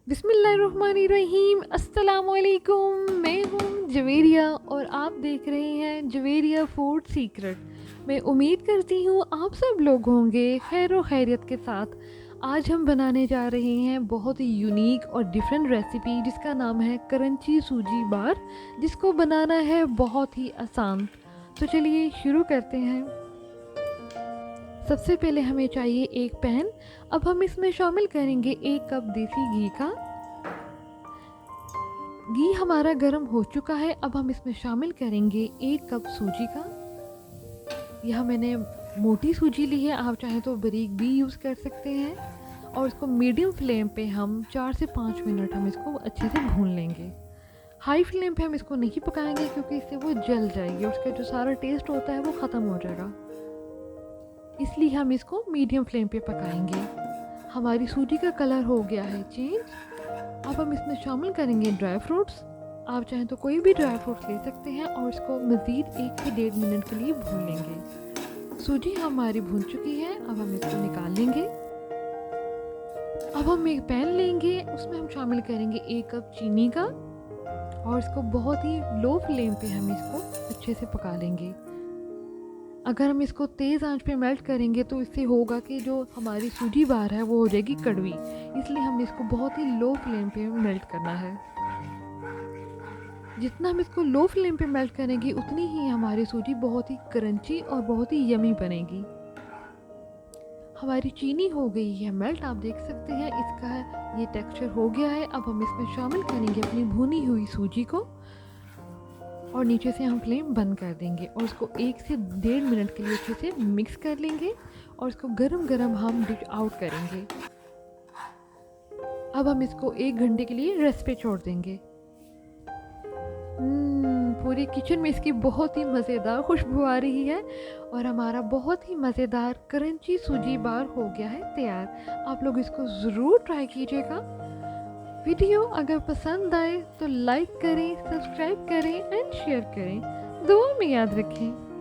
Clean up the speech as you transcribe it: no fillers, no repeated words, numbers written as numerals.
बिस्मिल्लाहिर्रहमानिर्रहीम। अस्सलाम वालेकुम। मैं हूँ जवेरिया और आप देख रहे हैं जवेरिया फूड सीक्रेट। मैं उम्मीद करती हूँ आप सब लोग होंगे खैर व खैरियत के साथ। आज हम बनाने जा रहे हैं बहुत ही यूनिक और डिफरेंट रेसिपी जिसका नाम है क्रंची सूजी बार, जिसको बनाना है बहुत ही आसान। तो चलिए शुरू करते हैं। सबसे पहले हमें चाहिए एक पैन। अब हम इसमें शामिल करेंगे 1 कप देसी घी का। घी हमारा गर्म हो चुका है। अब हम इसमें शामिल करेंगे 1 कप सूजी का। यह मैंने मोटी सूजी ली है, आप चाहें तो बारीक भी यूज़ कर सकते हैं। और इसको मीडियम फ्लेम पे हम 4 से 5 मिनट हम इसको अच्छे से भून लेंगे। हाई फ्लेम पे हम इसको नहीं पकाएंगे क्योंकि इससे वो जल जाएगी और उसका जो सारा टेस्ट होता है वो ख़त्म हो जाएगा, इसलिए हम इसको मीडियम फ्लेम पे पकाएंगे। हमारी सूजी का कलर हो गया है चेंज। अब हम इसमें शामिल करेंगे ड्राई फ्रूट्स। आप चाहें तो कोई भी ड्राई फ्रूट्स ले सकते हैं और इसको मज़ीद 1 से 1.5 मिनट के लिए भून लेंगे। सूजी हमारी भून चुकी है, अब हम इसको निकाल लेंगे। अब हम एक पैन लेंगे, उसमें हम शामिल करेंगे 1 कप चीनी का और इसको बहुत ही लो फ्लेम पे हम इसको अच्छे से पका लेंगे। अगर हम इसको तेज़ आंच पे मेल्ट करेंगे तो इससे होगा कि जो हमारी सूजी बार है वो हो जाएगी कड़वी, इसलिए हमें इसको बहुत ही लो फ्लेम पे मेल्ट करना है। जितना हम इसको लो फ्लेम पे मेल्ट करेंगे उतनी ही हमारी सूजी बहुत ही क्रंची और बहुत ही यमी बनेगी। हमारी चीनी हो गई है मेल्ट, आप देख सकते हैं इसका ये टेक्सचर हो गया है। अब हम इसमें शामिल करेंगे अपनी भुनी हुई सूजी को और नीचे से हम फ्लेम बंद कर देंगे और इसको 1 से 1.5 मिनट के लिए अच्छे से मिक्स कर लेंगे और इसको गरम गरम हम डिश आउट करेंगे। अब हम इसको 1 घंटे के लिए रेस्ट पे छोड़ देंगे। पूरे किचन में इसकी बहुत ही मज़ेदार खुशबू आ रही है और हमारा बहुत ही मज़ेदार क्रंची सूजी बार हो गया है तैयार। आप लोग इसको ज़रूर ट्राई कीजिएगा। वीडियो अगर पसंद आए तो लाइक करें, सब्सक्राइब करें एंड शेयर करें। दुआ में याद रखें।